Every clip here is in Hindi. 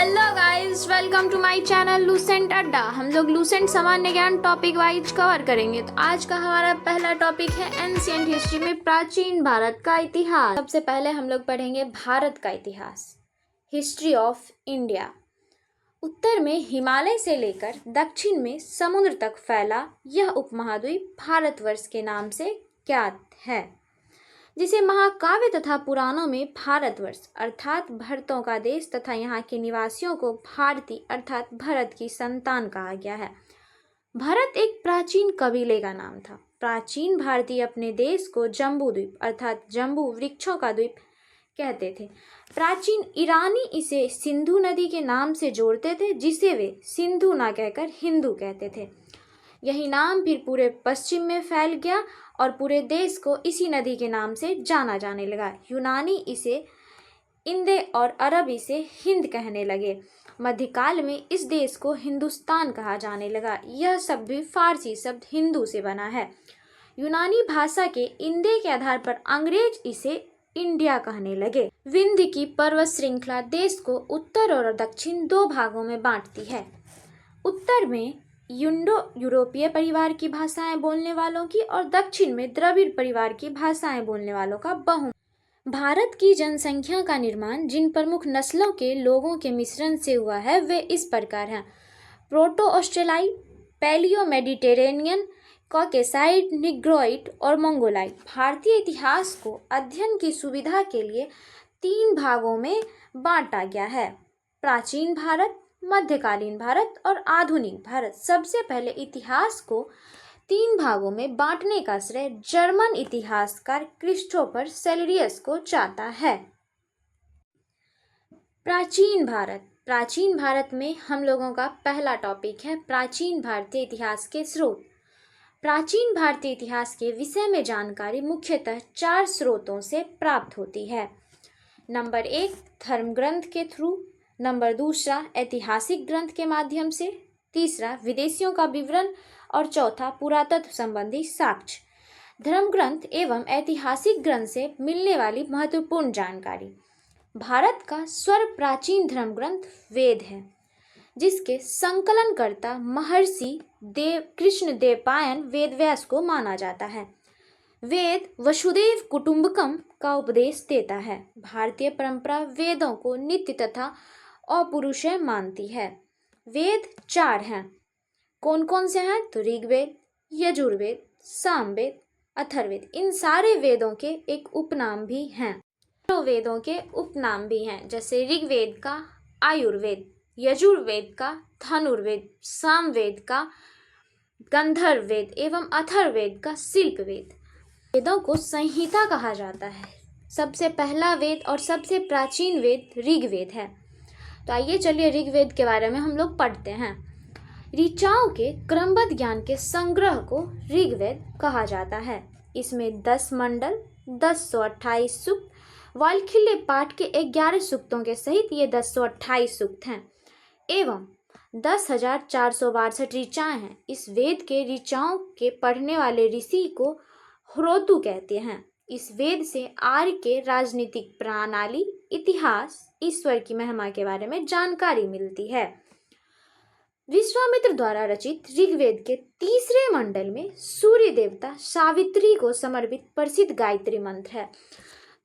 Hello guys, welcome to my channel Lucent Adda. हम लोग लूसेंट सामान्य ज्ञान टॉपिक वाइज कवर करेंगे। तो आज का हमारा पहला टॉपिक है एंशिएंट हिस्ट्री में प्राचीन भारत का इतिहास। सबसे पहले हम लोग पढ़ेंगे भारत का इतिहास, हिस्ट्री ऑफ इंडिया। उत्तर में हिमालय से लेकर दक्षिण में समुद्र तक फैला यह उपमहाद्वीप भारतवर्ष के नाम से ज्ञात है, जिसे महाकाव्य तथा पुराणों में भारतवर्ष अर्थात भरतों का देश तथा यहाँ के निवासियों को भारती अर्थात भरत की संतान कहा गया है। भरत एक प्राचीन कबीले का नाम था। प्राचीन भारतीय अपने देश को जम्बू द्वीप अर्थात जम्बू वृक्षों का द्वीप कहते थे। प्राचीन ईरानी इसे सिंधु नदी के नाम से जोड़ते थे, जिसे वे सिंधु ना कहकर हिंदू कहते थे। यही नाम फिर पूरे पश्चिम में फैल गया और पूरे देश को इसी नदी के नाम से जाना जाने लगा। यूनानी इसे इंदे और अरब इसे हिंद कहने लगे। मध्यकाल में इस देश को हिंदुस्तान कहा जाने लगा। यह शब्द भी फारसी शब्द हिंदू से बना है। यूनानी भाषा के इंदे के आधार पर अंग्रेज इसे इंडिया कहने लगे। विंध्य की पर्वत श्रृंखला देश को उत्तर और दक्षिण दो भागों में बांटती है। उत्तर में इंडो यूरोपीय परिवार की भाषाएं बोलने वालों की और दक्षिण में द्रविड़ परिवार की भाषाएं बोलने वालों का भारत की जनसंख्या का निर्माण जिन प्रमुख नस्लों के लोगों के मिश्रण से हुआ है वे इस प्रकार हैं: प्रोटो ऑस्ट्रेलाई, पैलियो मेडिटेरेनियन, कॉकेसाइड, निग्रोइड और मंगोलाइड। भारतीय इतिहास को अध्ययन की सुविधा के लिए तीन भागों में बांटा गया है: प्राचीन भारत, मध्यकालीन भारत और आधुनिक भारत। सबसे पहले इतिहास को तीन भागों में बांटने का श्रेय जर्मन इतिहासकार क्रिस्टोफर सेल्सियस को जाता है। प्राचीन भारत। प्राचीन भारत में हम लोगों का पहला टॉपिक है प्राचीन भारतीय इतिहास के स्रोत। प्राचीन भारतीय इतिहास के विषय में जानकारी मुख्यतः चार स्रोतों से प्राप्त होती है। नंबर 1 धर्म ग्रंथ के थ्रू, नंबर 2 ऐतिहासिक ग्रंथ के माध्यम से, तीसरा विदेशियों का विवरण और चौथा पुरातत्व संबंधी साक्ष्य। धर्म ग्रंथ एवं ऐतिहासिक ग्रंथ से मिलने वाली महत्वपूर्ण जानकारी। भारत का सर्व प्राचीन धर्म ग्रंथ वेद है, जिसके संकलनकर्ता महर्षि कृष्ण देवपायन वेदव्यास को माना जाता है। वेद वसुदेव कुटुंबकम का उपदेश देता है। भारतीय परंपरा वेदों को नित्य तथा अपौरुषेय मानती है। वेद 4 हैं। कौन कौन से हैं? तो ऋग्वेद, यजुर्वेद, सामवेद, अथर्ववेद। इन सारे वेदों के एक उपनाम भी हैं। तो वेदों के उपनाम भी हैं, जैसे ऋग्वेद का आयुर्वेद, यजुर्वेद का धनुर्वेद, सामवेद का गंधर्ववेद एवं अथर्ववेद का शिल्पवेद। वेदों को संहिता कहा जाता है। सबसे पहला वेद और सबसे प्राचीन वेद ऋग्वेद है। तो आइए चलिए ऋग्वेद के बारे में हम लोग पढ़ते हैं। ऋचाओं के क्रमबद्ध ज्ञान के संग्रह को ऋग्वेद कहा जाता है। इसमें 10 मंडल, 1028 सूक्त, वाल्खील्य पाठ के 11 सूक्तों के सहित ये 1028 सूक्त हैं एवं 10,462 ऋचाएं हैं। इस वेद के ऋचाओं के पढ़ने वाले ऋषि को होरोतु कहते हैं। इस वेद से आर्य के राजनीतिक प्रणाली, इतिहास, ईश्वर की महिमा के बारे में जानकारी मिलती है। विश्वामित्र द्वारा रचित ऋग्वेद के तीसरे मंडल में सूर्य देवता सावित्री को समर्पित प्रसिद्ध गायत्री मंत्र है।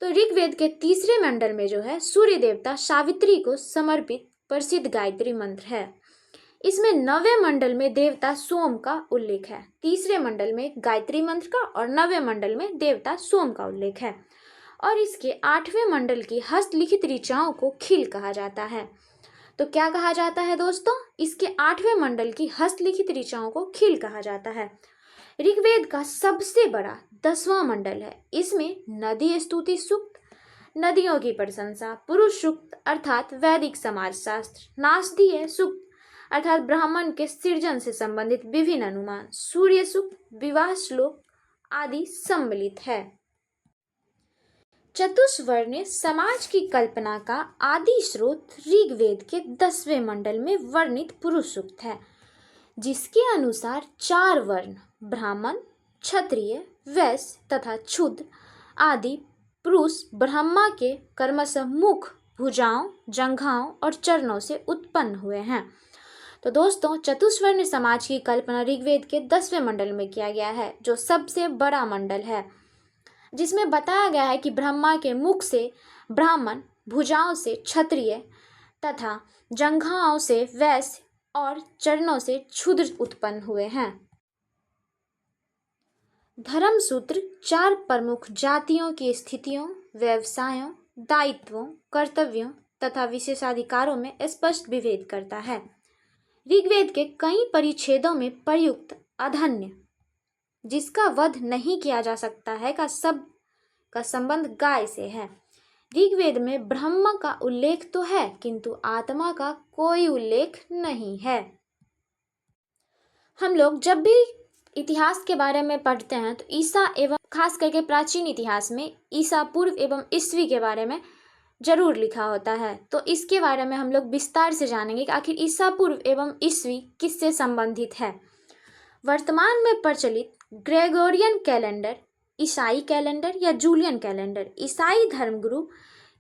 तो ऋग्वेद के तीसरे मंडल में जो है सूर्य देवता सावित्री को समर्पित प्रसिद्ध गायत्री मंत्र है। इसमें 9वें मंडल में देवता सोम का उल्लेख है। तीसरे मंडल में गायत्री मंत्र का और 9वें मंडल में देवता सोम का उल्लेख है। और इसके 8वें मंडल की हस्तलिखित ऋचाओं को खिल कहा जाता है। तो क्या कहा जाता है दोस्तों? इसके 8वें मंडल की हस्तलिखित ऋचाओं को खिल कहा जाता है। ऋग्वेद का सबसे बड़ा 10वां मंडल है। इसमें नदी स्तुति सूक्त, नदियों की प्रशंसा, पुरुष सूक्त अर्थात वैदिक समाजशास्त्र, नासदीय सूक्त अर्थात ब्राह्मण के सृजन से संबंधित विभिन्न अनुमान, सूर्य सूक्त, विवाह श्लोक आदि सम्मिलित है। चतुष्वर्ण्य समाज की कल्पना का आदि स्रोत ऋग्वेद के 10वें मंडल में वर्णित पुरुष सूक्त है, जिसके अनुसार 4 वर्ण ब्राह्मण, क्षत्रिय, वैश्य तथा क्षूद्र आदि पुरुष ब्रह्मा के कर्मशः मुख भुजाओं, जंघाओं और चरणों से उत्पन्न हुए हैं। तो दोस्तों, चतुस्वर्ण समाज की कल्पना ऋग्वेद के 10वें मंडल में किया गया है, जो सबसे बड़ा मंडल है, जिसमें बताया गया है कि ब्रह्मा के मुख से ब्राह्मण, भुजाओं से क्षत्रिय तथा जंघाओं से वैश्य और चरणों से शूद्र उत्पन्न हुए हैं। धर्म सूत्र 4 प्रमुख जातियों की स्थितियों, व्यवसायों, दायित्वों, कर्तव्यों तथा विशेषाधिकारों में स्पष्ट विभेद करता है। ऋग्वेद के कई परिच्छेदों में प्रयुक्त अधन्य, जिसका वध नहीं किया जा सकता है, का संबंध गाय से है। ऋग्वेद में ब्रह्म का उल्लेख तो है, किंतु आत्मा का कोई उल्लेख नहीं है। हम लोग जब भी इतिहास के बारे में पढ़ते हैं तो ईसा एवं खास करके प्राचीन इतिहास में ईसा पूर्व एवं ईस्वी के बारे में जरूर लिखा होता है। तो इसके बारे में हम लोग विस्तार से जानेंगे कि आखिर ईसा पूर्व एवं ईस्वी किससे संबंधित है। वर्तमान में प्रचलित ग्रेगोरियन कैलेंडर, ईसाई कैलेंडर या जूलियन कैलेंडर ईसाई धर्मगुरु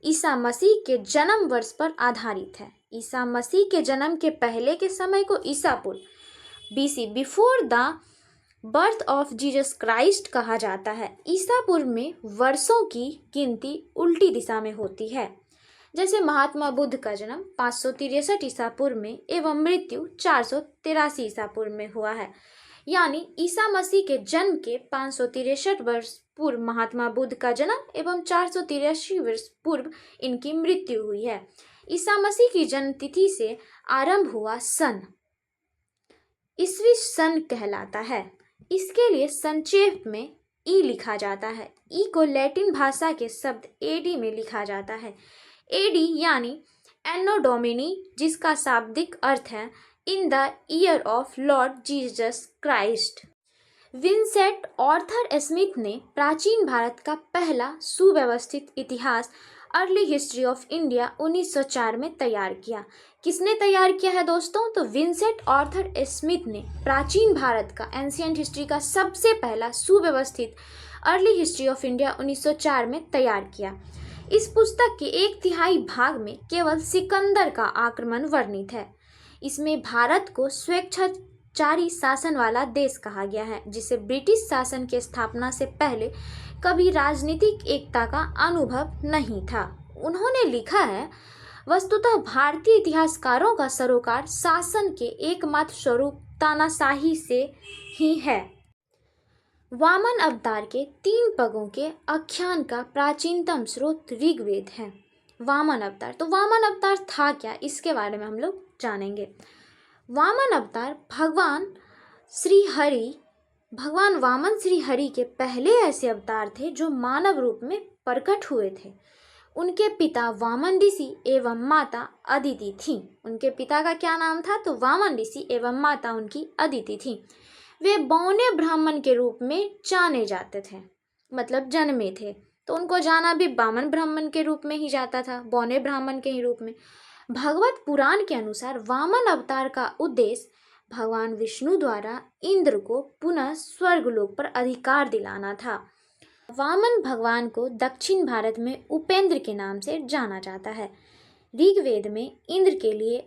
ईसा मसीह के जन्म वर्ष पर आधारित है। ईसा मसीह के जन्म के पहले के समय को ईसा पूर्व BC, before the birth of Jesus Christ कहा जाता है। ईसा पूर्व में वर्षों की गिनती उल्टी दिशा में होती है। जैसे महात्मा बुद्ध का जन्म 563 ईसा पूर्व में एवं मृत्यु 483 ईसा पूर्व में हुआ है। यानी ईसा मसीह के जन्म के 563 वर्ष पूर्व महात्मा बुद्ध का जन्म एवं 483 वर्ष पूर्व इनकी मृत्यु हुई है। ईसा मसीह की जन्म तिथि से आरंभ हुआ सन ईस्वी सन कहलाता है। इसके लिए संक्षेप में ई लिखा जाता है। ई को लैटिन भाषा के शब्द एडी में लिखा जाता है। एडी यानी एनो डोमिनी, जिसका शाब्दिक अर्थ है in the year of Lord Jesus Christ. Vincent Arthur Smith ने प्राचीन भारत का पहला सुव्यवस्थित इतिहास अर्ली हिस्ट्री ऑफ इंडिया 1904 में तैयार किया। किसने तैयार किया है दोस्तों? तो विंसेंट आर्थर स्मिथ ने प्राचीन भारत का एंशिएंट हिस्ट्री का सबसे पहला सुव्यवस्थित अर्ली हिस्ट्री ऑफ इंडिया 1904 में तैयार किया। इस पुस्तक के 1/3 भाग में केवल सिकंदर का आक्रमण वर्णित है। इसमें भारत को स्वेच्छाचारी शासन वाला देश कहा गया है, जिसे ब्रिटिश शासन की स्थापना से पहले कभी राजनीतिक एकता का अनुभव नहीं था। उन्होंने लिखा है, वस्तुतः भारतीय इतिहासकारों का सरोकार शासन के एकमात्र स्वरूप तानाशाही से ही है। वामन अवतार के 3 पगों के आख्यान का प्राचीनतम स्रोत ऋग्वेद है। वामन अवतार, तो वामन अवतार था क्या, इसके बारे में हम लोग जानेंगे। वामन अवतार भगवान वामन श्री हरि के पहले ऐसे अवतार थे जो मानव रूप में प्रकट हुए थे। उनके पिता वामन ऋषि एवं माता अदिति थीं। उनके पिता का क्या नाम था? तो वामन ऋषि एवं माता उनकी अदिति थीं। वे बौने ब्राह्मण के रूप में जाने जाते थे, मतलब जन्मे थे, तो उनको जाना भी वामन ब्राह्मण के रूप में ही जाता था, बौने ब्राह्मण के ही रूप में। भगवत पुराण के अनुसार वामन अवतार का उद्देश्य भगवान विष्णु द्वारा इंद्र को पुनः स्वर्गलोक पर अधिकार दिलाना था। वामन भगवान को दक्षिण भारत में उपेंद्र के नाम से जाना जाता है। ऋग्वेद में इंद्र के लिए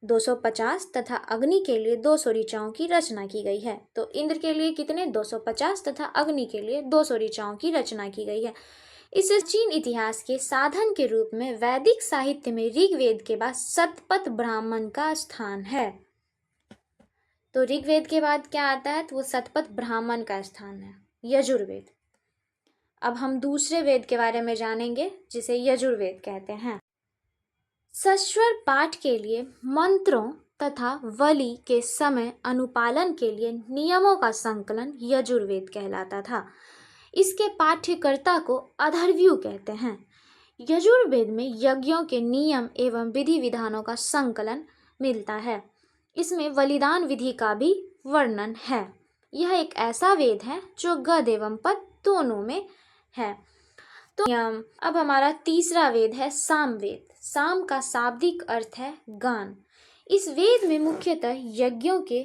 250 तथा अग्नि के लिए 200 ऋचाओं की रचना की गई है। तो इंद्र के लिए कितने? 250 तथा अग्नि के लिए 200 ऋचाओं की रचना की गई है। इस चीन इतिहास के साधन के रूप में वैदिक साहित्य में ऋग्वेद के बाद शतपथ ब्राह्मण का स्थान है। तो ऋग्वेद के बाद क्या आता है? तो वो शतपथ ब्राह्मण का स्थान है, यजुर्वेद। अब हम दूसरे वेद के बारे में जानेंगे, जिसे यजुर्वेद कहते हैं। सस्वर पाठ के लिए मंत्रों तथा बलि के समय अनुपालन के लिए नियमों का संकलन यजुर्वेद कहलाता था। इसके पाठ्यकर्ता को अथर्वयु कहते हैं। यजुर्वेद में यज्ञों के नियम एवं विधि विधानों का संकलन मिलता है। इसमें बलिदान विधि का भी वर्णन है। यह एक ऐसा वेद है जो गद एवं पद दोनों में है। तो अब हमारा तीसरा वेद है सामवेद। साम का शाब्दिक अर्थ है गान। इस वेद में मुख्यतः यज्ञों के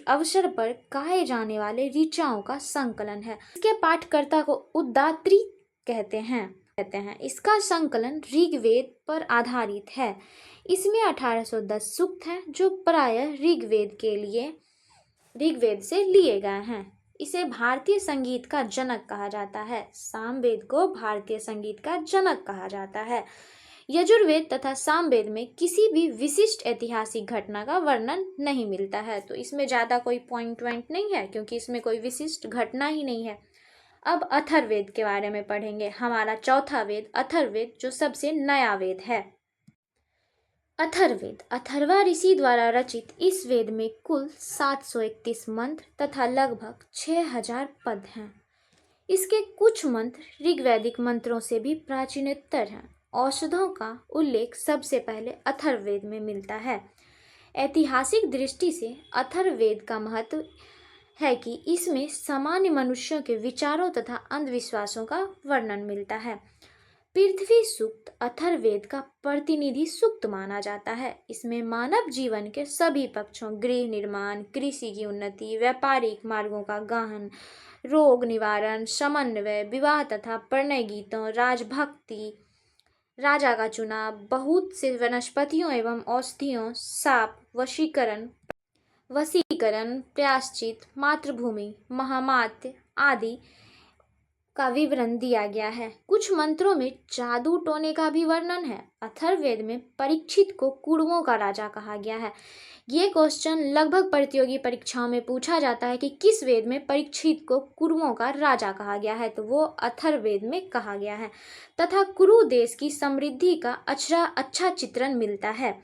अवसर पर गाए जाने वाले ऋचाओं का संकलन है। इसके पाठकर्ता को उद्दात्री कहते हैं। कहते हैं। इसका संकलन ऋग्वेद पर आधारित है। इसमें 1810 सूक्त हैं जो प्रायः ऋग्वेद से लिए गए हैं। इसे भारतीय संगीत का जनक कहा जाता है। सामवेद को भारतीय संगीत का जनक कहा जाता है। यजुर्वेद तथा सामवेद में किसी भी विशिष्ट ऐतिहासिक घटना का वर्णन नहीं मिलता है, तो इसमें ज़्यादा कोई पॉइंट नहीं है क्योंकि इसमें कोई विशिष्ट घटना ही नहीं है। अब अथर्ववेद के बारे में पढ़ेंगे। हमारा चौथा वेद अथर्ववेद, जो सबसे नया वेद है। अथर्ववेद अथर्वा ऋषि द्वारा रचित इस वेद में कुल 731 मंत्र तथा लगभग 6000 पद हैं। इसके कुछ मंत्र ऋग्वैदिक मंत्रों से भी प्राचीनतर हैं। औषधों का उल्लेख सबसे पहले अथर्ववेद में मिलता है। ऐतिहासिक दृष्टि से अथर्ववेद का महत्व है कि इसमें सामान्य मनुष्यों के विचारों तथा अंधविश्वासों का वर्णन मिलता है। पृथ्वी सूक्त अथर्ववेद का प्रतिनिधि सूक्त माना जाता है। इसमें मानव जीवन के सभी पक्षों, गृह निर्माण, कृषि की उन्नति, व्यापारिक मार्गों का गहन, रोग निवारण, समन्वय, विवाह तथा प्रणय गीतों, राजभक्ति, राजा का चुनाव, बहुत से वनस्पतियों एवं औषधियों, साप, वशीकरण, प्रायश्चित, मातृभूमि, महामात्य आदि का विवरण दिया गया है। कुछ मंत्रों में जादू टोने का भी वर्णन है। अथर्ववेद में परीक्षित को कुरुओं का राजा कहा गया है। ये क्वेश्चन लगभग प्रतियोगी परीक्षाओं में पूछा जाता है कि किस वेद में परीक्षित को कुरुओं का राजा कहा गया है, तो वो अथर्ववेद में कहा गया है। तथा कुरु देश की समृद्धि का अच्छा चित्रण मिलता है।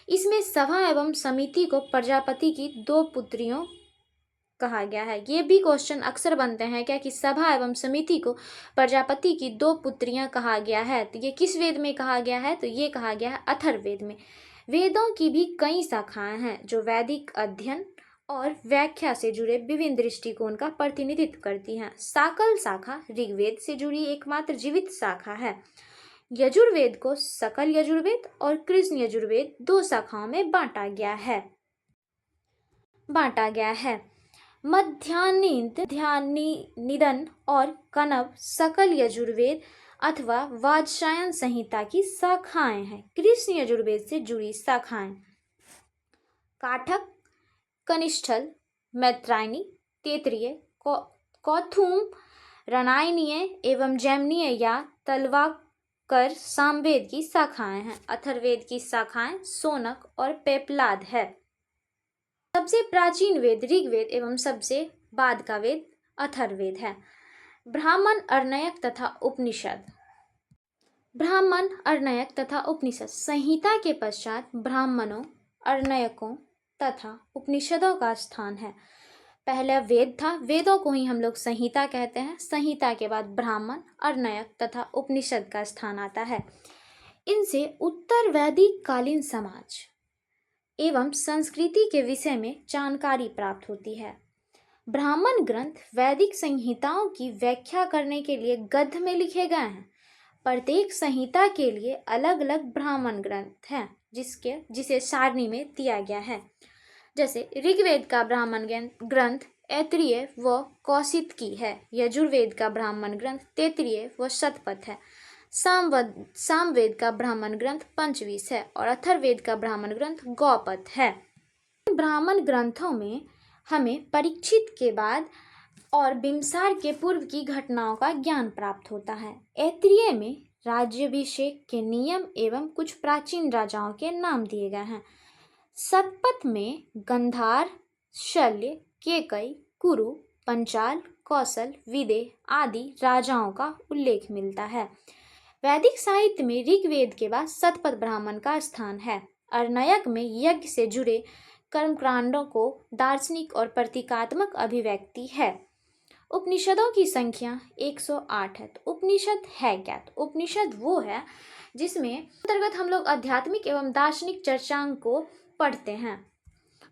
इसमें सभा एवं समिति को प्रजापति की 2 पुत्रियों कहा गया है। ये भी क्वेश्चन अक्सर बनते हैं क्या कि सभा एवं समिति को प्रजापति की 2 पुत्रियां कहा गया है, तो ये किस वेद में कहा गया है, तो ये कहा गया है अथर्ववेद में। वेदों की भी कई शाखाएं हैं जो वैदिक अध्ययन और व्याख्या से जुड़े विभिन्न दृष्टिकोण का प्रतिनिधित्व करती हैं। साकल शाखा ऋग्वेद से जुड़ी एकमात्र जीवित शाखा है। यजुर्वेद को सकल यजुर्वेद और कृष्ण यजुर्वेद 2 शाखाओं में बांटा गया है। मध्यान्ह और कनव सकल यजुर्वेद अथवा वाजसायन संहिता की शाखाएं हैं। कृष्ण यजुर्वेद से जुड़ी शाखाएं काठक, कनिष्ठल, मैत्रायणी, तैत्तिरीय, कौथुम, रणायनीय एवं जैमिनीय या तलवाकर सामवेद की शाखाएं हैं। अथर्ववेद की शाखाएं शौनक और पेपलाद है। सबसे प्राचीन वेद ऋग्वेद एवं सबसे बाद का वेद अथर्ववेद है। ब्राह्मण, अर्णयक तथा उपनिषद संहिता के पश्चात ब्राह्मणों, अर्णयकों तथा उपनिषदों का स्थान है। पहला वेद था, वेदों को ही हम लोग संहिता कहते हैं। संहिता के बाद ब्राह्मण, अर्णयक तथा उपनिषद का स्थान आता है। इनसे उत्तर वैदिक कालीन समाज एवं संस्कृति के विषय में जानकारी प्राप्त होती है। ब्राह्मण ग्रंथ वैदिक संहिताओं की व्याख्या करने के लिए गद्य में लिखे गए हैं। प्रत्येक संहिता के लिए अलग अलग ब्राह्मण ग्रंथ हैं जिसे सारणी में दिया गया है। जैसे ऋग्वेद का ब्राह्मण ग्रंथ ऐत्रेय व कौशितकी है। यजुर्वेद का ब्राह्मण ग्रंथ तैत्तिरीय व शतपथ है। सामवेद का ब्राह्मण ग्रंथ पंचवीस है और अथर्ववेद का ब्राह्मण ग्रंथ गौपथ है। ब्राह्मण ग्रंथों में हमें परीक्षित के बाद और बिम्सार के पूर्व की घटनाओं का ज्ञान प्राप्त होता है। ऐत्रेय में राज्याभिषेक के नियम एवं कुछ प्राचीन राजाओं के नाम दिए गए हैं। शतपथ में गंधार, शल्य, केकई, कुरु, पंचाल, कौशल, विदेह आदि राजाओं का उल्लेख मिलता है। वैदिक साहित्य में ऋग्वेद के बाद शतपथ ब्राह्मण का स्थान है। अर्णयक में यज्ञ से जुड़े कर्मकांडों को दार्शनिक और प्रतीकात्मक अभिव्यक्ति है। उपनिषदों की संख्या 108 है। तो उपनिषद है क्या? तो उपनिषद वो है जिसमें अंतर्गत हम लोग आध्यात्मिक एवं दार्शनिक चर्चाओं को पढ़ते हैं।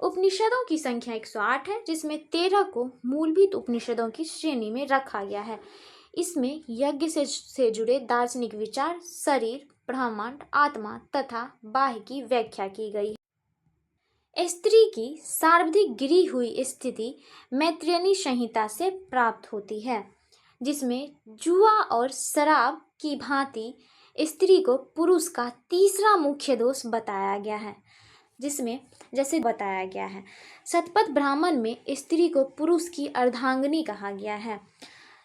उपनिषदों की संख्या 108 है, जिसमें 13 को मूलभूत उपनिषदों की श्रेणी में रखा गया है। इसमें यज्ञ से जुड़े दार्शनिक विचार, शरीर, ब्रह्मांड, आत्मा तथा बाह्य की व्याख्या की गई है। स्त्री की सर्वाधिक गिरी हुई स्थिति मैत्रेयनी संहिता से प्राप्त होती है, जिसमें जुआ और शराब की भांति स्त्री को पुरुष का तीसरा मुख्य दोष बताया गया है, जिसमें जैसे बताया गया है शतपथ ब्राह्मण में स्त्री को पुरुष की अर्धांगिनी कहा गया है।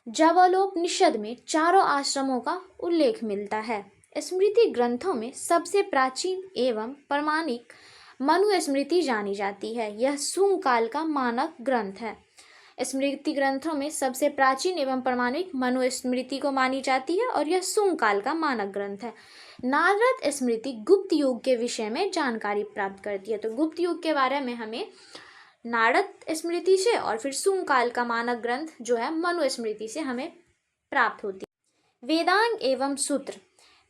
जाबालोपनिषद में चारों आश्रमों का उल्लेख मिलता है। स्मृति ग्रंथों में सबसे प्राचीन एवं प्रमाणिक मनुस्मृति जानी जाती है। यह शुंग काल का मानक ग्रंथ है। स्मृति ग्रंथों में सबसे प्राचीन एवं प्रमाणिक मनुस्मृति को मानी जाती है और यह शुंग काल का मानक ग्रंथ है। नारद स्मृति गुप्त युग के विषय में जानकारी प्राप्त करती है। तो गुप्त युग के बारे में हमें नारद स्मृति से और फिर शुंग काल का मानक ग्रंथ जो है मनुस्मृति से हमें प्राप्त होती है। वेदांग एवं सूत्र।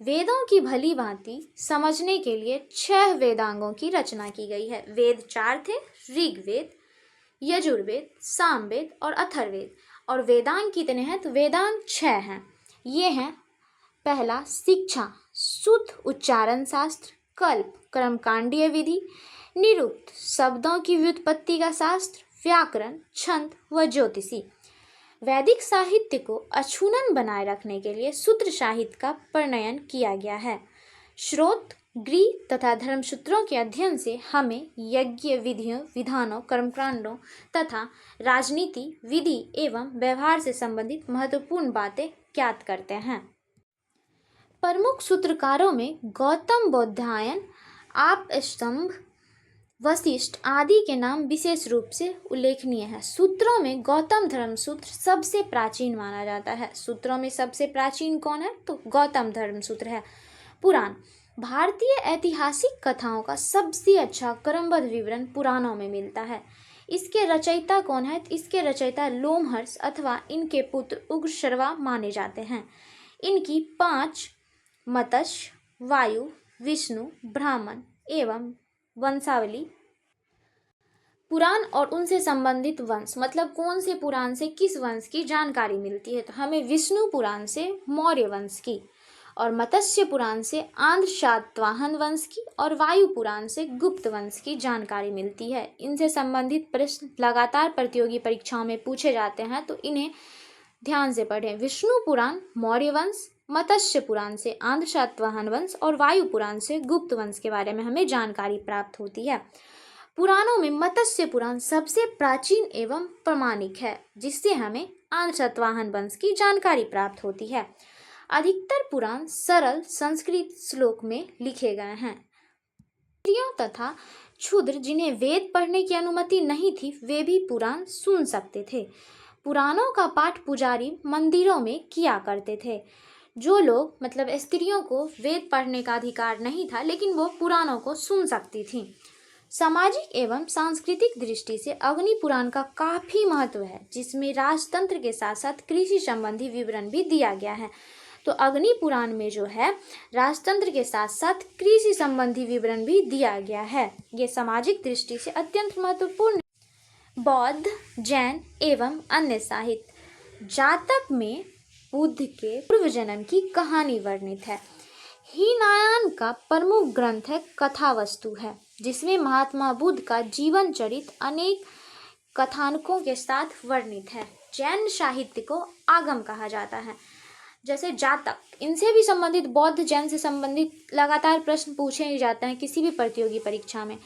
वेदों की भली भांति समझने के लिए 6 वेदांगों की रचना की गई है। वेद 4 थे, ऋग्वेद, यजुर्वेद, सामवेद और अथर्ववेद। और वेदांग कितने हैं? तो वेदांग 6 हैं। ये हैं पहला शिक्षा, शुद्ध उच्चारण शास्त्र, कल्प कर्मकांडीय विधि, निरुक्त शब्दों की व्युत्पत्ति का शास्त्र, व्याकरण, छंद व ज्योतिषी। वैदिक साहित्य को अछूनन बनाए रखने के लिए सूत्र साहित्य का प्रणयन किया गया है। श्रोत, गृह तथा धर्मसूत्रों के अध्ययन से हमें यज्ञ विधियों, विधानों, कर्मकांडों तथा राजनीति, विधि एवं व्यवहार से संबंधित महत्वपूर्ण बातें ज्ञात करते हैं। प्रमुख सूत्रकारों में गौतम बोधायन, आपस्तंभ, वशिष्ठ आदि के नाम विशेष रूप से उल्लेखनीय है। सूत्रों में गौतम धर्म सूत्र सबसे प्राचीन माना जाता है। सूत्रों में सबसे प्राचीन कौन है? तो गौतम धर्म सूत्र है। पुराण। भारतीय ऐतिहासिक कथाओं का सबसे अच्छा क्रमबद्ध विवरण पुराणों में मिलता है। इसके रचयिता कौन है? इसके रचयिता लोमहर्ष अथवा इनके पुत्र उग्रश्रवा माने जाते हैं। इनकी 5 मत्स्य, वायु, विष्णु, ब्राह्मण एवं वंशावली पुराण और उनसे संबंधित वंश, मतलब कौन से पुराण से किस वंश की जानकारी मिलती है? तो हमें विष्णु पुराण से मौर्य वंश की, और मत्स्य पुराण से आंध्र सातवाहन वंश की, और वायु पुराण से गुप्त वंश की जानकारी मिलती है। इनसे संबंधित प्रश्न लगातार प्रतियोगी परीक्षाओं में पूछे जाते हैं, तो इन्हें ध्यान से पढ़ें। विष्णु पुराण मौर्य वंश, मत्स्य पुराण से आंध्र सातवाहन वंश और वायु पुराण से गुप्त वंश के बारे में हमें जानकारी प्राप्त होती है। पुराणों में मत्स्य पुराण सबसे प्राचीन एवं प्रमाणिक है, जिससे हमें आंध्र सातवाहन वंश की जानकारी प्राप्त होती है। अधिकतर पुराण सरल संस्कृत श्लोक में लिखे गए हैं। स्त्रियों तथा क्षुद्र जिन्हें वेद पढ़ने की अनुमति नहीं थी, वे भी पुराण सुन सकते थे। पुराणों का पाठ पुजारी मंदिरों में किया करते थे। जो लोग, मतलब स्त्रियों को वेद पढ़ने का अधिकार नहीं था, लेकिन वो पुराणों को सुन सकती थीं। सामाजिक एवं सांस्कृतिक दृष्टि से अग्नि पुराण का काफी महत्व है, जिसमें राजतंत्र के साथ साथ कृषि संबंधी विवरण भी दिया गया है। तो अग्नि पुराण में जो है राजतंत्र के साथ साथ कृषि संबंधी विवरण भी दिया गया है। ये सामाजिक दृष्टि से अत्यंत महत्वपूर्ण। बौद्ध, जैन एवं अन्य साहित्य। जातक में बुद्ध के पूर्व जन्म की कहानी वर्णित है। हीनयान का प्रमुख ग्रंथ है कथावस्तु है, जिसमें महात्मा बुद्ध का जीवन चरित्र अनेक कथानकों के साथ वर्णित है। जैन साहित्य को आगम कहा जाता है। जैसे जातक, इनसे भी संबंधित बौद्ध जैन से संबंधित लगातार प्रश्न पूछे ही जाते हैं किसी भी प्रतियोगी परीक्षा में।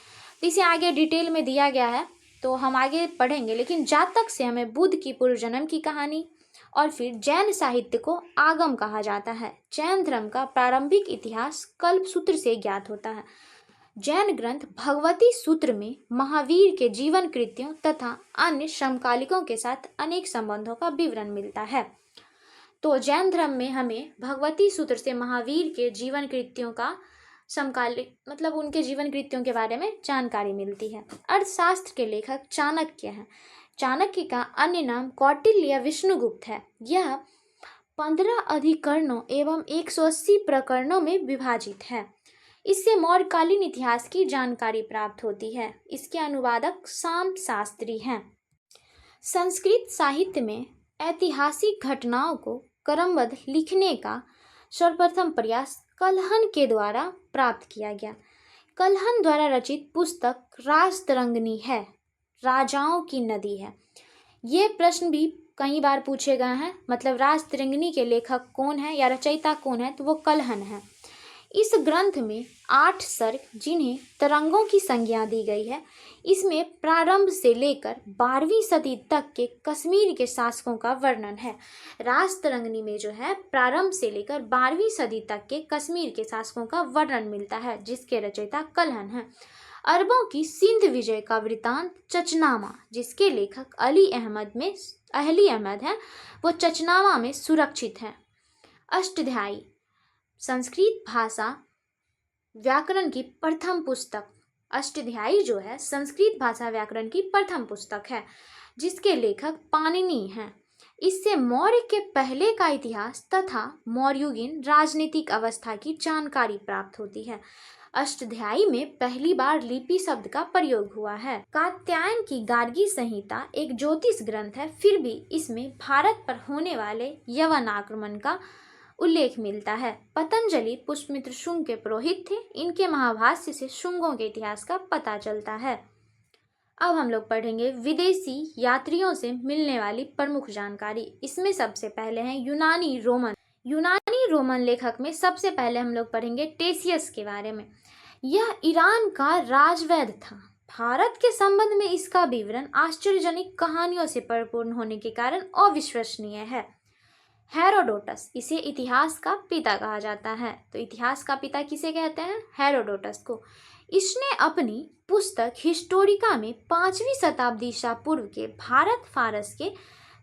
तो इसे आगे डिटेल में दिया गया है, तो हम आगे पढ़ेंगे। लेकिन जातक से हमें बुद्ध की पूर्व जन्म की कहानी, और फिर जैन साहित्य को आगम कहा जाता है। जैन धर्म का प्रारंभिक इतिहास कल्प सूत्र से ज्ञात होता है। जैन ग्रंथ भगवती सूत्र में महावीर के जीवन कृत्यों तथा अन्य समकालिकों के साथ अनेक संबंधों का विवरण मिलता है। तो जैन धर्म में हमें भगवती सूत्र से महावीर के जीवन कृत्यों का समकालिक, मतलब उनके जीवन कृत्यों के बारे में जानकारी मिलती है। अर्थशास्त्र के लेखक चाणक्य हैं। चाणक्य का अन्य नाम कौटिल्य या विष्णुगुप्त है। यह 15 अधिकरणों एवं 180 प्रकरणों में विभाजित है। इससे मौर्यकालीन इतिहास की जानकारी प्राप्त होती है। इसके अनुवादक साम शास्त्री हैं। संस्कृत साहित्य में ऐतिहासिक घटनाओं को क्रमबद्ध लिखने का सर्वप्रथम प्रयास कल्हन के द्वारा प्राप्त किया गया। कल्हन द्वारा रचित पुस्तक राजतरंगिणी है, राजाओं की नदी है। ये प्रश्न भी कई बार पूछे गए हैं, मतलब राज तिरंगिनी के लेखक कौन है या रचयिता कौन है, तो वो कल्हण है। इस ग्रंथ में 8 सर्ग जिन्हें तरंगों की संज्ञा दी गई है, इसमें प्रारंभ से लेकर 12वीं सदी तक के कश्मीर के शासकों का वर्णन है। राज तरंगिनी में जो है प्रारंभ से लेकर 12वीं सदी तक के कश्मीर के शासकों का वर्णन मिलता है, जिसके रचयिता कल्हण है। अरबों की सिंध विजय का वृतांत चचनामा, जिसके लेखक अली अहमद हैं, वो चचनामा में सुरक्षित है। अष्टाध्यायी संस्कृत भाषा व्याकरण की प्रथम पुस्तक, अष्टाध्यायी जो है संस्कृत भाषा व्याकरण की प्रथम पुस्तक है, जिसके लेखक पाणिनि हैं। इससे मौर्य के पहले का इतिहास तथा मौर्ययुगीन राजनीतिक अवस्था की जानकारी प्राप्त होती है। अष्टाध्यायी में पहली बार लिपि शब्द का प्रयोग हुआ है। कात्यायन की गार्गी संहिता एक ज्योतिष ग्रंथ है, फिर भी इसमें भारत पर होने वाले यवन आक्रमण का उल्लेख मिलता है। पतंजलि पुष्यमित्र शुंग के पुरोहित थे। इनके महाभाष्य से शुंगों के इतिहास का पता चलता है। अब हम लोग पढ़ेंगे विदेशी यात्रियों से मिलने वाली प्रमुख जानकारी। इसमें सबसे पहले हैं यूनानी रोमन लेखक में सबसे पहले हम लोग पढ़ेंगे टेसियस के बारे में। यह ईरान का राजवैद्य था। भारत के संबंध में इसका विवरण आश्चर्यजनक कहानियों से परिपूर्ण होने के कारण अविश्वसनीय है। हेरोडोटस, इसे इतिहास का पिता कहा जाता है। तो इतिहास का पिता किसे कहते हैं? हेरोडोटस को। इसने अपनी पुस्तक हिस्टोरिका में 5वीं शताब्दी ईसा पूर्व के भारत फारस के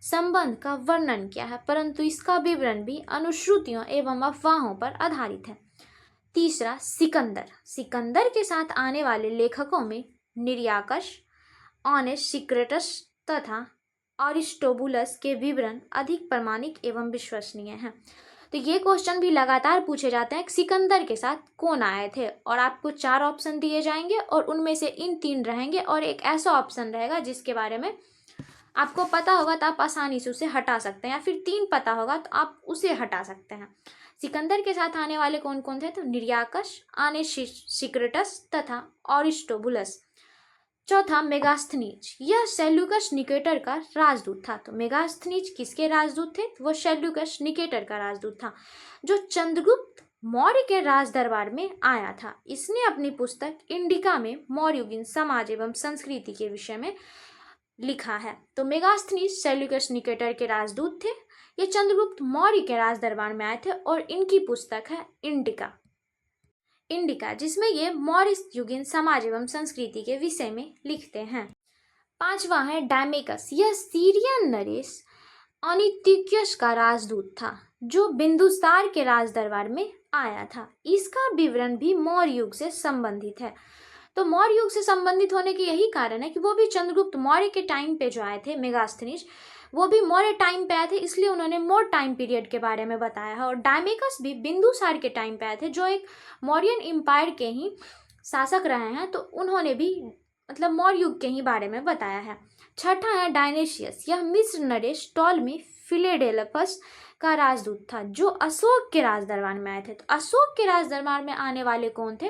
संबंध का वर्णन किया है, परंतु इसका विवरण भी अनुश्रुतियों एवं अफवाहों पर आधारित है। तीसरा, सिकंदर के साथ आने वाले लेखकों में निरियाकस, ऑनेसिक्रिटस तथा अरिस्टोबुलस के विवरण अधिक प्रामाणिक एवं विश्वसनीय हैं। तो ये क्वेश्चन भी लगातार पूछे जाते हैं, सिकंदर के साथ कौन आए थे, और आपको 4 ऑप्शन दिए जाएंगे और उनमें से इन 3 रहेंगे और एक ऐसा ऑप्शन रहेगा जिसके बारे में आपको पता होगा तो आप आसानी से उसे हटा सकते हैं, या फिर 3 पता होगा तो आप उसे हटा सकते हैं। सिकंदर के साथ आने वाले कौन कौन थे? तो निरियाकस, ऑनेसिक्रिटस तथा अरिस्टोबुलस। चौथा, मेगास्थनीज, यह सेल्यूकस निकेटर का राजदूत था। तो मेगास्थनीज किसके राजदूत थे? वो सेल्यूकस निकेटर का राजदूत था, जो चंद्रगुप्त मौर्य के राज दरबार में आया था। इसने अपनी पुस्तक इंडिका में मौर्ययुगीन समाज एवं संस्कृति के विषय में लिखा है। तो मेगास्थनीज सेल्यूकस निकेटर के राजदूत थे। ये चंद्रगुप्त मौर्य के राज दरबार में आए थे और इनकी पुस्तक है इंडिका, जिसमें ये मौर्य युगीन समाज एवं संस्कृति के विषय में लिखते हैं। 5वां है डायमेकस, यह सीरियन नरेश अनित्युकस का राजदूत था, जो बिंदुसार के राज दरबार में आया था। इसका विवरण भी मौर्य युग से संबंधित है। तो मौर्य युग से संबंधित होने के यही कारण है कि वो भी चंद्रगुप्त मौर्य के टाइम पे जो आए थे, मेगास्थनीज वो भी मौर्य टाइम पे आए थे, इसलिए उन्होंने मौर्य टाइम पीरियड के बारे में बताया है। और डायमेकस भी बिंदुसार के टाइम पे आए थे, जो एक मौर्यन एम्पायर के ही शासक रहे हैं, तो उन्होंने भी मतलब मौर्य युग के ही बारे में बताया है। 6ठा है डायनेशियस, यह मिस्र नरेश टॉलमी फिलेडेल्फस का राजदूत था, जो अशोक के राज दरबार में आए थे। तो अशोक के राज दरबार में आने वाले कौन थे?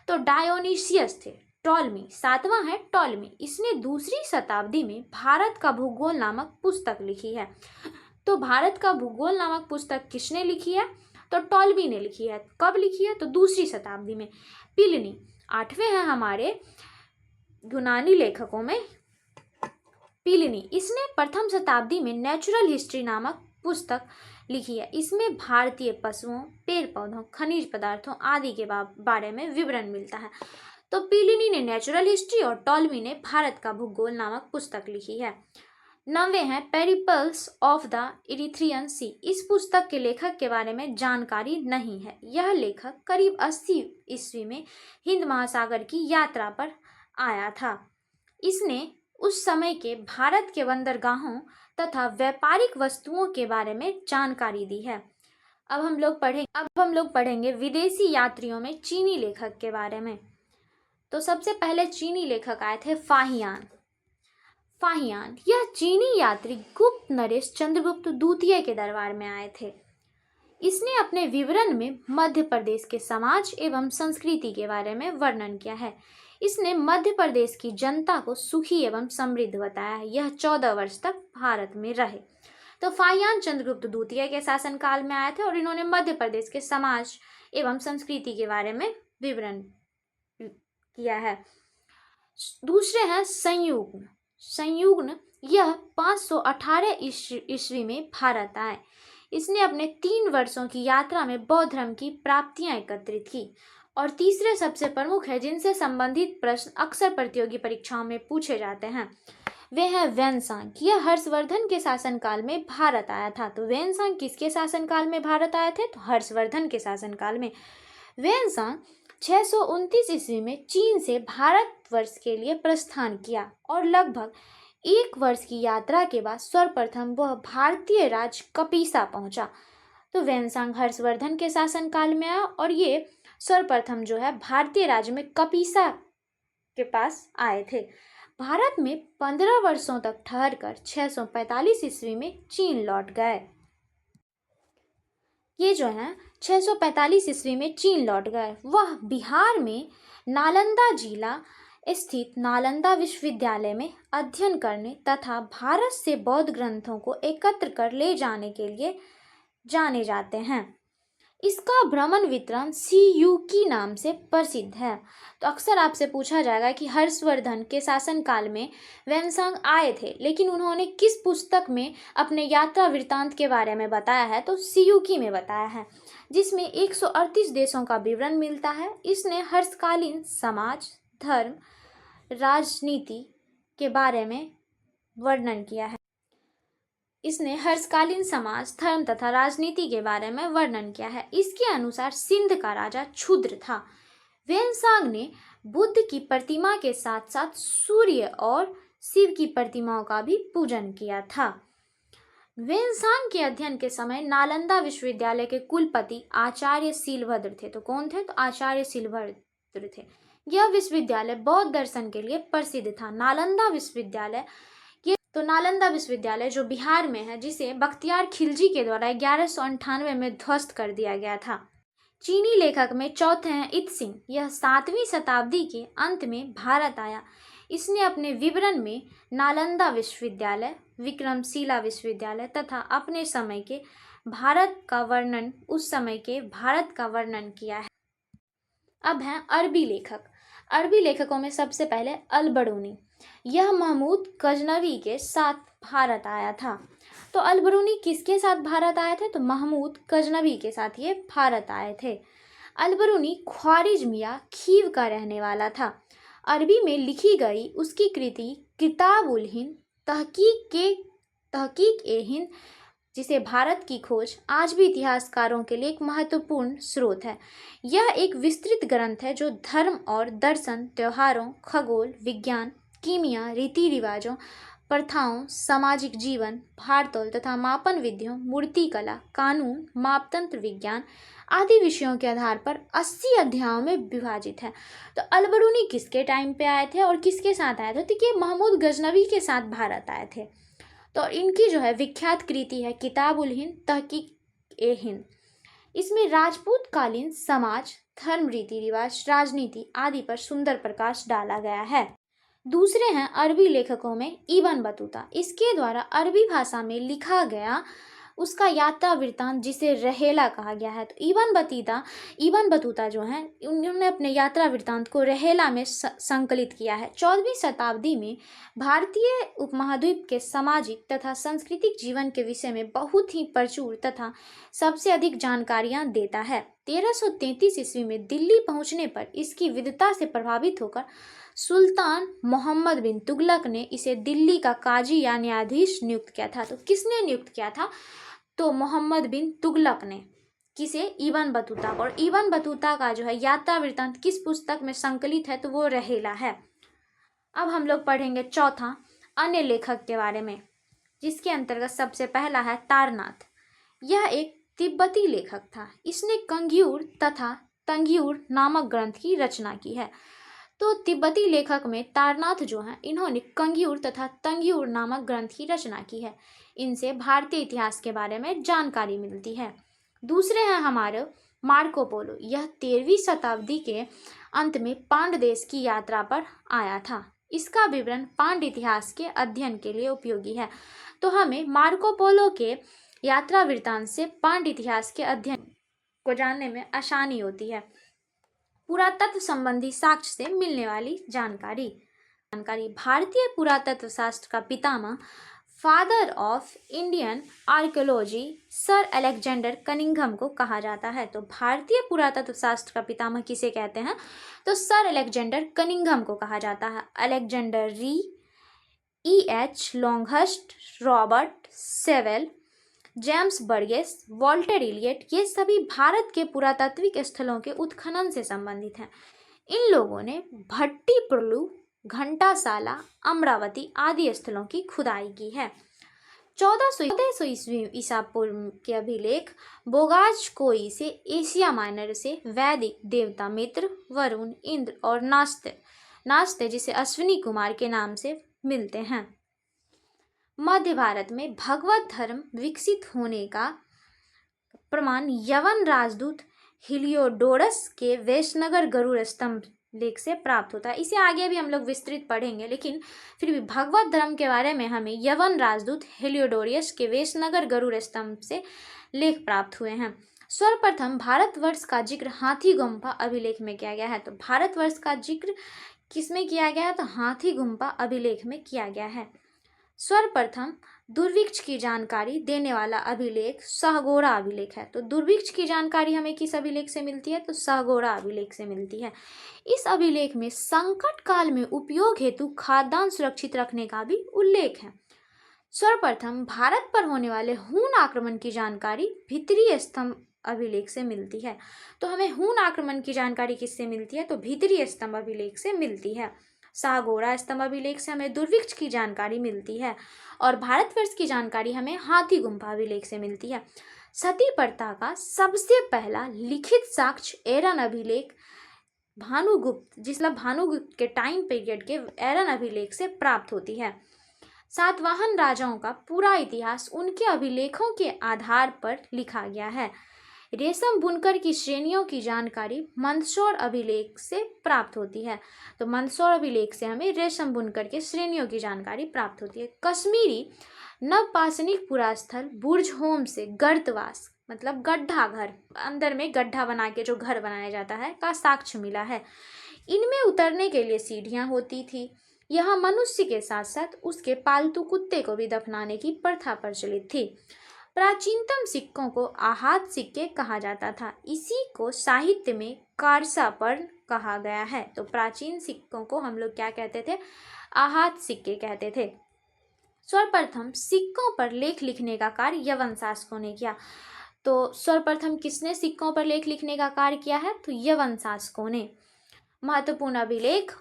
तो डायोनिसियस थे। टॉलमी। 7वां है टॉलमी, इसने 2री शताब्दी में भारत का भूगोल नामक पुस्तक लिखी है। तो भारत का भूगोल नामक पुस्तक किसने लिखी है? तो टॉलमी ने लिखी है। कब लिखी है? तो 2री शताब्दी में। प्लिनी। 8वें हैं हमारे यूनानी लेखकों में प्लिनी, इसने प्रथम शताब्दी में नेचुरल हिस्ट्री नामक पुस्तक लिखी है। इसमें भारतीय पशुओं, पेड़ पौधों, खनिज पदार्थों आदि के बारे में विवरण मिलता है। तो प्लिनी ने नेचुरल हिस्ट्री और टॉलमी ने भारत का भूगोल नामक पुस्तक लिखी है। 9वें हैं पेरिपल्स ऑफ द इरिथ्रियन सी, इस पुस्तक के लेखक के बारे में जानकारी नहीं है। यह लेखक करीब 80 ईस्वी में हिंद महासागर की यात्रा पर आया था। इसने उस समय के भारत के बंदरगाहों तथा व्यापारिक वस्तुओं के बारे में जानकारी दी है। अब हम लोग पढ़ेंगे विदेशी यात्रियों में चीनी लेखक के बारे में। तो सबसे पहले चीनी लेखक आए थे फाहियान। यह चीनी यात्री गुप्त नरेश चंद्रगुप्त द्वितीय के दरबार में आए थे। इसने अपने विवरण में मध्य प्रदेश के समाज एवं संस्कृति के बारे में वर्णन किया है। इसने मध्य प्रदेश की जनता को सुखी एवं समृद्ध बताया है। यह 14 वर्ष तक भारत में रहे। तो फाहियान चंद्रगुप्त द्वितीय के शासनकाल में आए थे और इन्होंने मध्य प्रदेश के समाज एवं संस्कृति के बारे में विवरण किया है। दूसरे हैं संयुग्न। संयुग्न यह 518 ईस्वी में भारत आए। इसने अपने 3 वर्षों की यात्रा में बौद्ध धर्म की प्राप्तियां एकत्रित की। और तीसरे सबसे प्रमुख है जिनसे संबंधित प्रश्न अक्सर प्रतियोगी परीक्षाओं में पूछे जाते हैं, वे है वेनसांग। यह हर्षवर्धन के शासनकाल में भारत आया था। तो वेनसांग किसके शासनकाल में भारत आए थे? तो हर्षवर्धन के शासनकाल में। वेनसांग 629 ईस्वी में चीन से भारतवर्ष के लिए प्रस्थान किया और लगभग 1 वर्ष की यात्रा के बाद सर्वप्रथम वह भारतीय राज्य कपीसा पहुंचा। तो वेनसांग हर्षवर्धन के शासनकाल में आया और ये सर्वप्रथम जो है भारतीय राज्य में कपीसा के पास आए थे। भारत में 15 वर्षों तक ठहरकर 645 ईस्वी में चीन लौट गए। ये जो है 645 ईस्वी में चीन लौट गए। वह बिहार में नालंदा जिला स्थित नालंदा विश्वविद्यालय में अध्ययन करने तथा भारत से बौद्ध ग्रंथों को एकत्र कर ले जाने के लिए जाने जाते हैं। इसका भ्रमण वितरण सीयूकी नाम से प्रसिद्ध है। तो अक्सर आपसे पूछा जाएगा कि हर्षवर्धन के शासनकाल में वेनसांग आए थे, लेकिन उन्होंने किस पुस्तक में अपने यात्रा वृत्तांत के बारे में बताया है? तो सीयूकी में बताया है, जिसमें 138 देशों का विवरण मिलता है। इसने हर्षकालीन समाज, धर्म, राजनीति के बारे में वर्णन किया है। इसने हर्षकालीन समाज, धर्म तथा राजनीति के बारे में वर्णन किया है। इसके अनुसार सिंध का राजा क्षुद्र था। वेनसांग ने बुद्ध की प्रतिमा के साथ साथ सूर्य और शिव की प्रतिमाओं का भी पूजन किया था। वेनसांग के अध्ययन के समय नालंदा विश्वविद्यालय के कुलपति आचार्य शीलभद्र थे। तो कौन थे? तो आचार्य शीलभद्र थे। यह विश्वविद्यालय बौद्ध दर्शन के लिए प्रसिद्ध था। नालंदा विश्वविद्यालय नालंदा विश्वविद्यालय जो बिहार में है, जिसे बख्तियार खिलजी के द्वारा 1198 में ध्वस्त कर दिया गया था। चीनी लेखक में चौथे हैं इत्सिंग। यह 7वीं शताब्दी के अंत में भारत आया। इसने अपने विवरण में नालंदा विश्वविद्यालय, विक्रमशिला विश्वविद्यालय तथा अपने समय के भारत का वर्णन उस समय के भारत का वर्णन किया है। अब हैं अरबी लेखक। अरबी लेखकों में सबसे पहले अल-बरूनी। यह महमूद गजनवी के साथ भारत आया था। तो अल-बरूनी किसके साथ भारत आए थे? तो महमूद गजनवी के साथ ये भारत आए थे। अल-बरूनी ख्वारिज़मिया खीव का रहने वाला था। अरबी में लिखी गई उसकी कृति किताबुल हिंद तहकीक ए हिंद, जिसे भारत की खोज, आज भी इतिहासकारों के लिए एक महत्वपूर्ण स्रोत है। यह एक विस्तृत ग्रंथ है जो धर्म और दर्शन, त्योहारों, खगोल विज्ञान, कीमिया, रीति रिवाजों, प्रथाओं, सामाजिक जीवन, भारतोल तथा मापन विधियों, मूर्तिकला, कानून, मापतंत्र विज्ञान आदि विषयों के आधार पर 80 अध्यायों में विभाजित है। तो अल-बरूनी किसके टाइम पे आए थे और किसके साथ आए थे? तो ये महमूद गजनवी के साथ भारत आए थे। तो इनकी जो है विख्यात कृति है किताबुल हिंद तहकीक ए हिंद। इसमें राजपूत कालीन समाज, धर्म, रीति रिवाज, राजनीति आदि पर सुंदर प्रकाश डाला गया है। दूसरे हैं अरबी लेखकों में इब्न बतूता। इसके द्वारा अरबी भाषा में लिखा गया उसका यात्रा वृत्तांत, जिसे रहेला कहा गया है। तो इब्न बतूता जो हैं, उन्होंने अपने यात्रा वृत्तांत को रहेला में संकलित किया है। 14वीं शताब्दी में भारतीय उपमहाद्वीप के सामाजिक तथा सांस्कृतिक जीवन के विषय में बहुत ही प्रचुर तथा सबसे अधिक जानकारियां देता है। 1333 ईस्वी में दिल्ली पहुंचने पर इसकी विद्वता से प्रभावित होकर सुल्तान मोहम्मद बिन तुगलक ने इसे दिल्ली का काजी या न्यायाधीश नियुक्त किया था। तो किसने नियुक्त किया था? तो मोहम्मद बिन तुगलक ने। किसे? इब्न बतूता को। और इब्न बतूता का जो है यात्रा वृत्तांत किस पुस्तक में संकलित है? तो वो रहेला है। अब हम लोग पढ़ेंगे चौथा अन्य लेखक के बारे में, जिसके अंतर्गत सबसे पहला है तारनाथ। यह एक तिब्बती लेखक था। इसने कंग्यूर तथा तंग्यूर नामक ग्रंथ की रचना की है। तो तिब्बती लेखक में तारनाथ जो हैं, इन्होंने कंग्यूर तथा तंग्यूर नामक ग्रंथ की रचना की है। इनसे भारतीय इतिहास के बारे में जानकारी मिलती है। दूसरे हैं हमारे मार्को पोलो। यह 13वीं शताब्दी के अंत में पांड देश की यात्रा पर आया था। इसका विवरण पांड इतिहास के अध्ययन के लिए उपयोगी है। तो हमें मार्को पोलो के यात्रा वृत्तांत से पांड इतिहास के अध्ययन को जानने में आसानी होती है। पुरातत्व संबंधी साक्ष्य से मिलने वाली जानकारी। भारतीय पुरातत्व शास्त्र का पितामह, father of Indian archaeology, sir Alexander Cunningham को कहा जाता है। तो भारतीय पुरातत्व शास्त्र का पितामह किसे कहते हैं? तो सर अलेक्जेंडर कनिंघम को कहा जाता है। Alexander Rea, E.H. Longhurst, Robert Sewell, James Burgess, Walter Elliot, ये सभी भारत के पुरातात्विक स्थलों के उत्खनन से संबंधित हैं। इन लोगों ने भट्टीप्रोलु, घंटासाला, अमरावती आदि स्थलों की खुदाई की है। 1400 ईस्वी ईसा पूर्व के अभिलेख बोगाज कोई से एशिया माइनर से वैदिक देवता मित्र, वरुण, इंद्र और नास्ते जिसे अश्विनी कुमार के नाम से मिलते हैं। मध्य भारत में भगवत धर्म विकसित होने का प्रमाण यवन राजदूत हिलियोडोरस के वैश्यनगर गरुड़ स्तंभ लेख से प्राप्त होता है। इसे आगे भी हम लोग विस्तृत पढ़ेंगे, लेकिन फिर भी भगवत धर्म के बारे में हमें यवन राजदूत हेलियोडोरियस के वैश्यनगर गरुड़ स्तंभ से लेख प्राप्त हुए हैं। सर्वप्रथम भारतवर्ष का जिक्र हाथी गुम्फा अभिलेख में किया गया है। तो भारतवर्ष का जिक्र किसमें किया गया है? तो हाथी गुम्फा अभिलेख में किया गया है। सर्वप्रथम दुर्भिक्ष की जानकारी देने वाला अभिलेख सहगोरा अभिलेख है। तो दुर्भिक्ष की जानकारी हमें किस अभिलेख से मिलती है? तो सहगोरा अभिलेख से मिलती है। इस अभिलेख में संकट काल में उपयोग हेतु खाद्यान्न सुरक्षित रखने का भी उल्लेख है। सर्वप्रथम भारत पर होने वाले हून आक्रमण की जानकारी भीतरी स्तंभ अभिलेख से मिलती है। तो हमें हून आक्रमण की जानकारी किससे मिलती है? तो भीतरी स्तंभ अभिलेख से मिलती है। सागोरा स्तंभ अभिलेख से हमें दुर्भिक्ष की जानकारी मिलती है और भारतवर्ष की जानकारी हमें हाथी गुम्फा अभिलेख से मिलती है। सती प्रथा का सबसे पहला लिखित साक्ष्य एरन अभिलेख भानुगुप्त, जिसमें भानुगुप्त के टाइम पीरियड के एरन अभिलेख से प्राप्त होती है। सातवाहन राजाओं का पूरा इतिहास उनके अभिलेखों के आधार पर लिखा गया है। रेशम बुनकर की श्रेणियों की जानकारी मंदसौर अभिलेख से प्राप्त होती है। तो मंदसौर अभिलेख से हमें रेशम बुनकर के श्रेणियों की जानकारी प्राप्त होती है। कश्मीरी नवपाषाणिक पुरास्थल बुर्ज होम से गर्तवास, मतलब गड्ढा घर, अंदर में गड्ढा बना के जो घर बनाया जाता है, का साक्ष्य मिला है। इनमें उतरने के लिए सीढ़ियां होती थी। यह मनुष्य के साथ साथ उसके पालतू कुत्ते को भी दफनाने की प्रथा प्रचलित थी। प्राचीनतम सिक्कों को आहात सिक्के कहा जाता था। इसी को साहित्य में कारसापर्ण कहा गया है। तो प्राचीन सिक्कों को हम लोग क्या कहते थे? आहात सिक्के कहते थे। सर्वप्रथम सिक्कों पर लेख लिखने का कार्य यवन शासकों ने किया। तो सर्वप्रथम किसने सिक्कों पर लेख लिखने का कार्य किया है? तो यवन शासकों ने। महत्वपूर्ण अभिलेख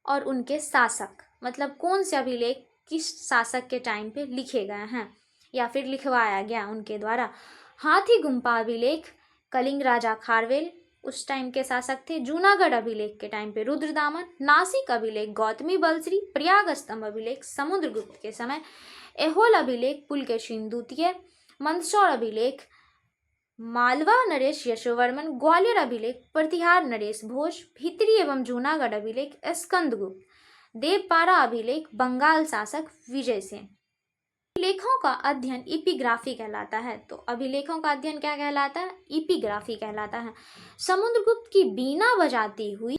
और उनके शासक, मतलब कौन से अभिलेख किस शासक के टाइम पे लिखे गए हैं या फिर लिखवाया गया उनके द्वारा। हाथी गुम्फा अभिलेख कलिंग राजा खारवेल उस टाइम के शासक थे। जूनागढ़ अभिलेख के टाइम पे रुद्रदामन। नासिक अभिलेख गौतमी बलश्री। प्रयाग स्तंभ अभिलेख समुद्रगुप्त के समय। ऐहोल अभिलेख पुलकेशिन द्वितीय। मंदसौर अभिलेख मालवा नरेश यशोवर्मन। ग्वालियर अभिलेख प्रतिहार नरेश भोज। भीतरी एवं जूनागढ़ अभिलेख स्कंदगुप्त। देवपारा अभिलेख बंगाल शासक विजय सेन। अभिलेखों का अध्ययन इपिग्राफी कहलाता है। तो अभिलेखों का अध्ययन क्या कहलाता है? इपिग्राफी कहलाता है। समुद्रगुप्त की बीना बजाती हुई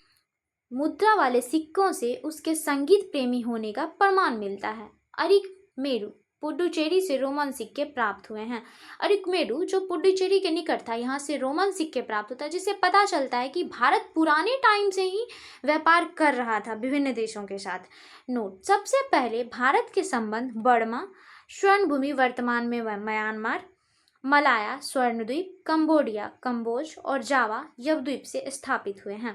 मुद्रा वाले सिक्कों से उसके संगीत प्रेमी होने का प्रमाण मिलता है। अरिकमेरु पुडुचेरी से रोमन सिक्के प्राप्त हुए हैं। अरिकमेरु जो पुडुचेरी के निकट था, यहाँ से रोमन सिक्के प्राप्त होता है, जिससे पता चलता है कि भारत पुराने टाइम से ही व्यापार कर रहा था विभिन्न देशों के साथ। नोट: सबसे पहले भारत के संबंध बर्मा, स्वर्ण भूमि वर्तमान में म्यांमार, मलाया स्वर्णद्वीप, कंबोडिया, कंबोज और जावा यवद्वीप से स्थापित हुए हैं।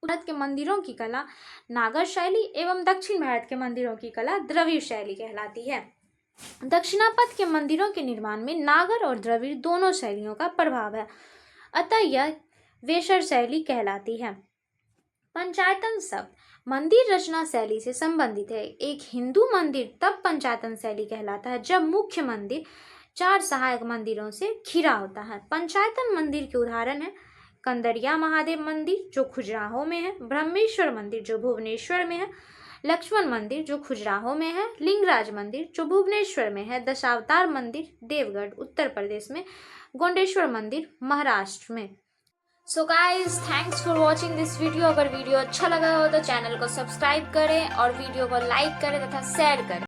भारत के मंदिरों की कला नागर शैली एवं दक्षिण भारत के मंदिरों की कला द्रविड़ शैली कहलाती है। दक्षिणापथ के मंदिरों के निर्माण में नागर और द्रविड़ दोनों शैलियों का प्रभाव है, अतः यह वेशर शैली कहलाती है। पंचायतन शब्द मंदिर रचना शैली से संबंधित है। एक हिंदू मंदिर तब पंचायतन शैली कहलाता है जब मुख्य मंदिर 4 सहायक मंदिरों से घिरा होता है। पंचायतन मंदिर के उदाहरण है कंदरिया महादेव मंदिर जो खजुराहो में है, ब्रह्मेश्वर मंदिर जो भुवनेश्वर में है, लक्ष्मण मंदिर जो खजुराहो में है, लिंगराज मंदिर जो भुवनेश्वर में है, दशावतार मंदिर देवगढ़ उत्तर प्रदेश में, गोंडेश्वर मंदिर महाराष्ट्र में। So guys thanks for watching this video. अगर वीडियो अच्छा लगा हो तो चैनल को सब्सक्राइब करें और वीडियो को लाइक करें तथा शेयर करें।